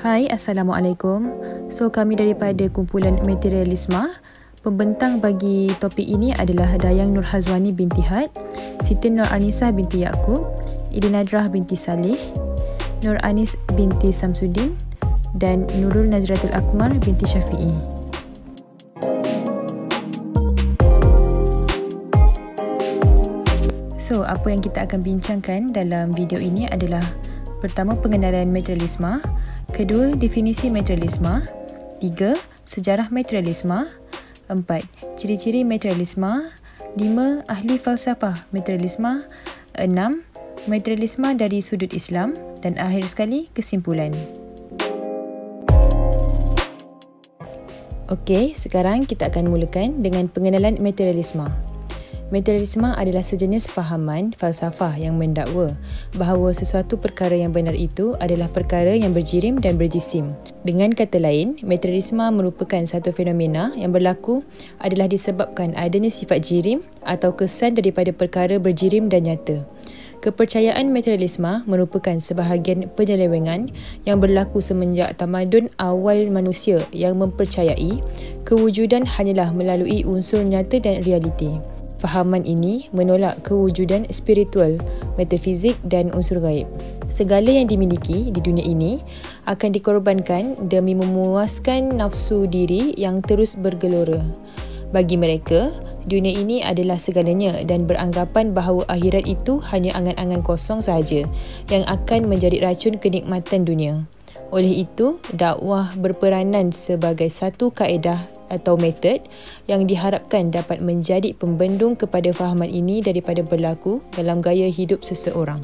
Hai, Assalamualaikum. So, kami daripada kumpulan Materialisma. Pembentang bagi topik ini adalah Dayang Nur Hazwani binti Had, Siti Nur Anisah binti Yaakob, Idinadrah binti Saleh, Nur Anis binti Samsudin dan Nurul Nazratul Akmal binti Syafi'i. So, apa yang kita akan bincangkan dalam video ini adalah pertama, pengenalan materialisme, kedua, definisi materialisme, tiga, sejarah materialisme, empat, ciri-ciri materialisme, lima, ahli falsafah materialisme, enam, materialisme dari sudut Islam dan akhir sekali, kesimpulan. Okey, sekarang kita akan mulakan dengan pengenalan materialisme. Materialisme adalah sejenis fahaman falsafah yang mendakwa bahawa sesuatu perkara yang benar itu adalah perkara yang berjirim dan berjisim. Dengan kata lain, materialisme merupakan satu fenomena yang berlaku adalah disebabkan adanya sifat jirim atau kesan daripada perkara berjirim dan nyata. Kepercayaan materialisme merupakan sebahagian penyelewengan yang berlaku semenjak tamadun awal manusia yang mempercayai kewujudan hanyalah melalui unsur nyata dan realiti. Fahaman ini menolak kewujudan spiritual, metafizik dan unsur gaib. Segala yang dimiliki di dunia ini akan dikorbankan demi memuaskan nafsu diri yang terus bergelora. Bagi mereka, dunia ini adalah segalanya dan beranggapan bahawa akhirat itu hanya angan-angan kosong sahaja yang akan menjadi racun kenikmatan dunia. Oleh itu, dakwah berperanan sebagai satu kaedah atau metod yang diharapkan dapat menjadi pembendung kepada fahaman ini daripada berlaku dalam gaya hidup seseorang.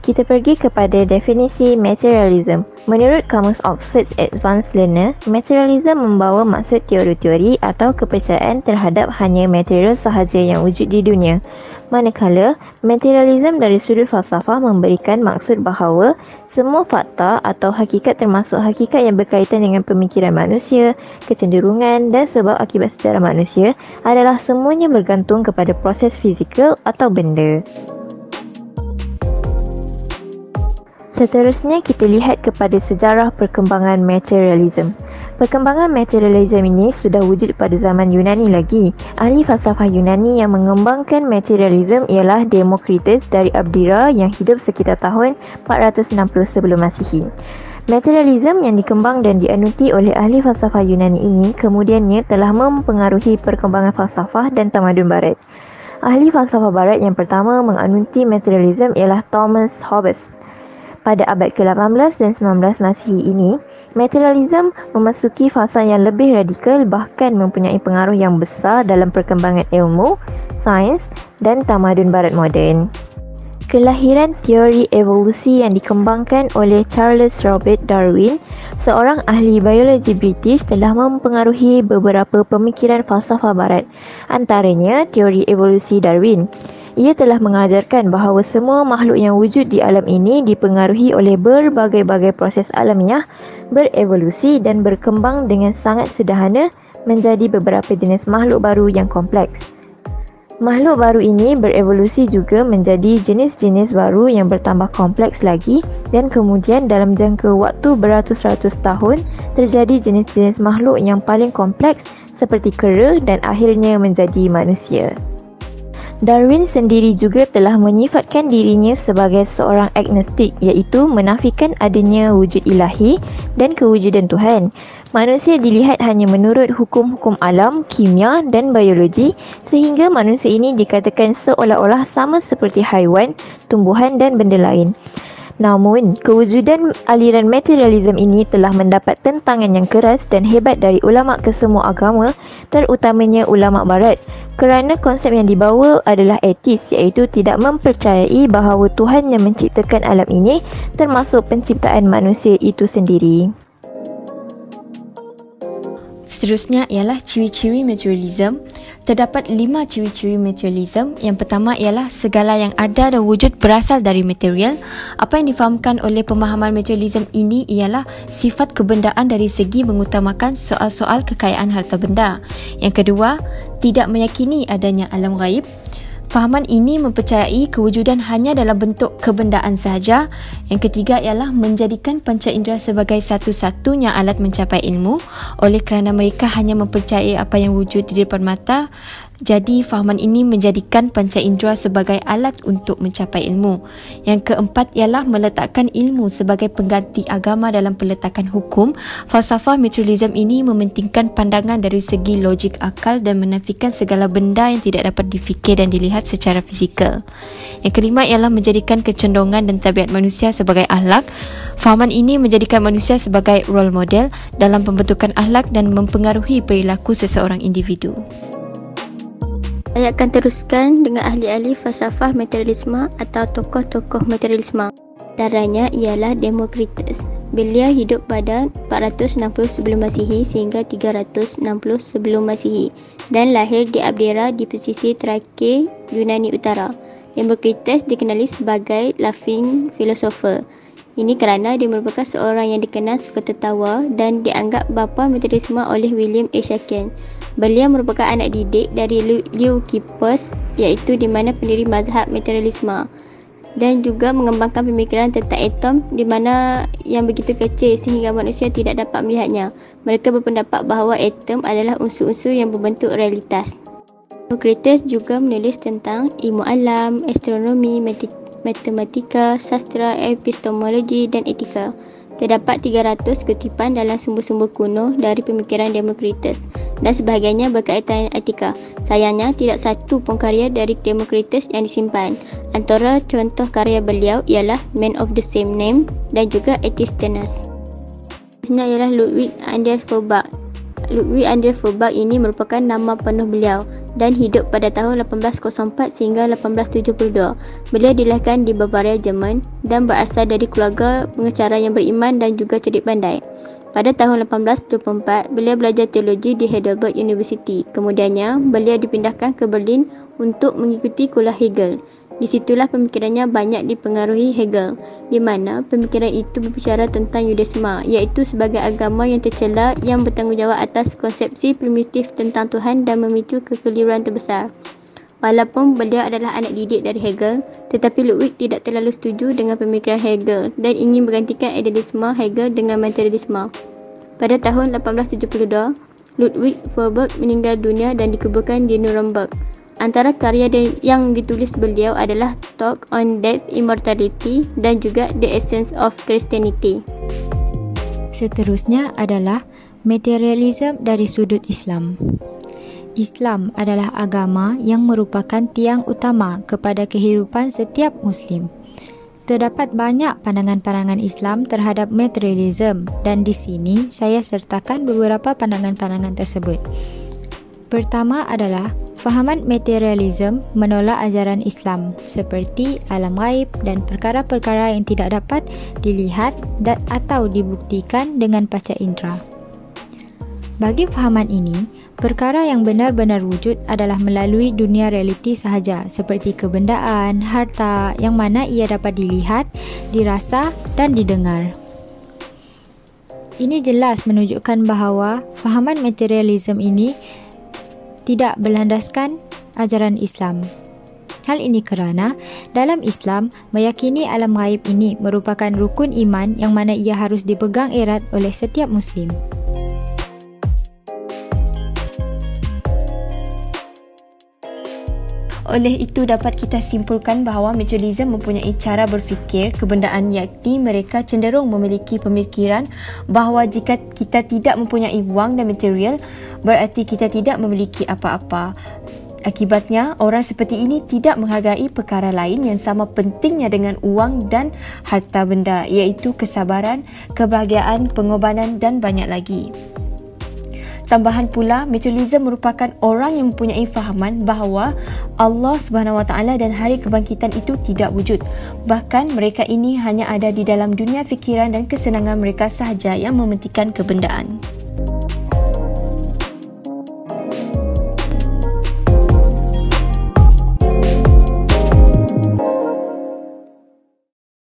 Kita pergi kepada definisi materialism. Menurut Kamus Oxford's Advanced Learner, materialism membawa maksud teori-teori atau kepercayaan terhadap hanya material sahaja yang wujud di dunia. Manakala, materialism dari sudut falsafah memberikan maksud bahawa semua fakta atau hakikat termasuk hakikat yang berkaitan dengan pemikiran manusia, kecenderungan dan sebab akibat sejarah manusia adalah semuanya bergantung kepada proses fizikal atau benda. Seterusnya kita lihat kepada sejarah perkembangan materialism. Perkembangan materialism ini sudah wujud pada zaman Yunani lagi. Ahli falsafah Yunani yang mengembangkan materialism ialah Demokritus dari Abdera yang hidup sekitar tahun 460 sebelum Masihi. Materialism yang dikembang dan dianuti oleh ahli falsafah Yunani ini kemudiannya telah mempengaruhi perkembangan falsafah dan tamadun barat. Ahli falsafah barat yang pertama menganuti materialism ialah Thomas Hobbes. Pada abad ke-18 dan 19 Masihi ini, materialism memasuki fasa yang lebih radikal bahkan mempunyai pengaruh yang besar dalam perkembangan ilmu, sains dan tamadun barat moden. Kelahiran teori evolusi yang dikembangkan oleh Charles Robert Darwin, seorang ahli biologi British, telah mempengaruhi beberapa pemikiran falsafah barat, antaranya teori evolusi Darwin. Ia telah mengajarkan bahawa semua makhluk yang wujud di alam ini dipengaruhi oleh berbagai-bagai proses alamiah, berevolusi dan berkembang dengan sangat sederhana menjadi beberapa jenis makhluk baru yang kompleks. Makhluk baru ini berevolusi juga menjadi jenis-jenis baru yang bertambah kompleks lagi dan kemudian dalam jangka waktu beratus-ratus tahun terjadi jenis-jenis makhluk yang paling kompleks seperti kera dan akhirnya menjadi manusia. Darwin sendiri juga telah menyifatkan dirinya sebagai seorang agnostik, iaitu menafikan adanya wujud ilahi dan kewujudan Tuhan. Manusia dilihat hanya menurut hukum-hukum alam, kimia dan biologi sehingga manusia ini dikatakan seolah-olah sama seperti haiwan, tumbuhan dan benda lain. Namun, kewujudan aliran materialism ini telah mendapat tentangan yang keras dan hebat dari ulama kesemua agama, terutamanya ulama barat, kerana konsep yang dibawa adalah etis, iaitu tidak mempercayai bahawa Tuhan yang menciptakan alam ini termasuk penciptaan manusia itu sendiri. Seterusnya ialah ciri-ciri materialism. Terdapat 5 ciri-ciri materialism. Yang pertama ialah segala yang ada dan wujud berasal dari material. Apa yang difahamkan oleh pemahaman materialism ini ialah sifat kebendaan dari segi mengutamakan soal-soal kekayaan harta benda. Yang kedua, tidak meyakini adanya alam gaib. Fahaman ini mempercayai kewujudan hanya dalam bentuk kebendaan sahaja. Yang ketiga ialah menjadikan panca indera sebagai satu-satunya alat mencapai ilmu oleh kerana mereka hanya mempercayai apa yang wujud di depan mata. Jadi fahaman ini menjadikan panca indera sebagai alat untuk mencapai ilmu. Yang keempat ialah meletakkan ilmu sebagai pengganti agama dalam peletakan hukum. Falsafah materialism ini mementingkan pandangan dari segi logik akal dan menafikan segala benda yang tidak dapat difikir dan dilihat secara fizikal. Yang kelima ialah menjadikan kecenderungan dan tabiat manusia sebagai akhlak. Fahaman ini menjadikan manusia sebagai role model dalam pembentukan akhlak dan mempengaruhi perilaku seseorang individu. Saya akan teruskan dengan ahli-ahli falsafah materialisme atau tokoh-tokoh materialisme. Antaranya ialah Demokritus. Beliau hidup pada 460 sebelum Masihi sehingga 360 sebelum Masihi dan lahir di Abdera di pesisir terakhir Yunani Utara. Demokritus dikenali sebagai laughing philosopher. Ini kerana dia merupakan seorang yang dikenal suka tertawa dan dianggap bapa materialisme oleh William A. Shackleton. Beliau merupakan anak didik dari Leucippus, iaitu di mana pendiri mazhab materialisme, dan juga mengembangkan pemikiran tentang atom di mana yang begitu kecil sehingga manusia tidak dapat melihatnya. Mereka berpendapat bahawa atom adalah unsur-unsur yang berbentuk realitas. Demokritus juga menulis tentang ilmu alam, astronomi, matematika, sastra, epistemologi dan etika. Terdapat 300 kutipan dalam sumber-sumber kuno dari pemikiran Demokritus dan sebahagiannya berkaitan etika. Sayangnya, tidak satu pun karya dari Demokritus yang disimpan. Antara contoh karya beliau ialah Man of the Same Name dan juga Existence. Selanjutnya ialah Ludwig Andreas Feuerbach. Ludwig Andreas Feuerbach ini merupakan nama penuh beliau dan hidup pada tahun 1804 sehingga 1872. Beliau dilahirkan di Bavaria, Jerman dan berasal dari keluarga pengacara yang beriman dan juga cerdik pandai. Pada tahun 1824, beliau belajar teologi di Heidelberg University. Kemudiannya, beliau dipindahkan ke Berlin untuk mengikuti kuliah Hegel. Di situlah pemikirannya banyak dipengaruhi Hegel, di mana pemikiran itu berbicara tentang Yudisme, iaitu sebagai agama yang tercela yang bertanggungjawab atas konsepsi primitif tentang Tuhan dan memicu kekeliruan terbesar. Walaupun beliau adalah anak didik dari Hegel, tetapi Ludwig tidak terlalu setuju dengan pemikiran Hegel dan ingin menggantikan idealisme Hegel dengan materialisme. Pada tahun 1872, Ludwig Feuerbach meninggal dunia dan dikuburkan di Nuremberg. Antara karya yang ditulis beliau adalah Talk on Death, Immortality dan juga The Essence of Christianity. Seterusnya adalah materialism dari sudut Islam. Islam adalah agama yang merupakan tiang utama kepada kehidupan setiap Muslim. Terdapat banyak pandangan-pandangan Islam terhadap materialism dan di sini saya sertakan beberapa pandangan-pandangan tersebut. Pertama adalah fahaman materialism menolak ajaran Islam seperti alam ghaib dan perkara-perkara yang tidak dapat dilihat dan atau dibuktikan dengan panca indera. Bagi fahaman ini, perkara yang benar-benar wujud adalah melalui dunia realiti sahaja seperti kebendaan, harta yang mana ia dapat dilihat, dirasa dan didengar. Ini jelas menunjukkan bahawa fahaman materialism ini tidak berlandaskan ajaran Islam. Hal ini kerana dalam Islam meyakini alam ghaib ini merupakan rukun iman yang mana ia harus dipegang erat oleh setiap Muslim. Oleh itu dapat kita simpulkan bahawa materialism mempunyai cara berfikir kebendaan, yakni mereka cenderung memiliki pemikiran bahawa jika kita tidak mempunyai wang dan material, berarti kita tidak memiliki apa-apa. Akibatnya, orang seperti ini tidak menghargai perkara lain yang sama pentingnya dengan wang dan harta benda, iaitu kesabaran, kebahagiaan, pengorbanan dan banyak lagi. Tambahan pula, materialism merupakan orang yang mempunyai fahaman bahawa Allah SWT dan hari kebangkitan itu tidak wujud. Bahkan mereka ini hanya ada di dalam dunia fikiran dan kesenangan mereka sahaja yang mementingkan kebendaan.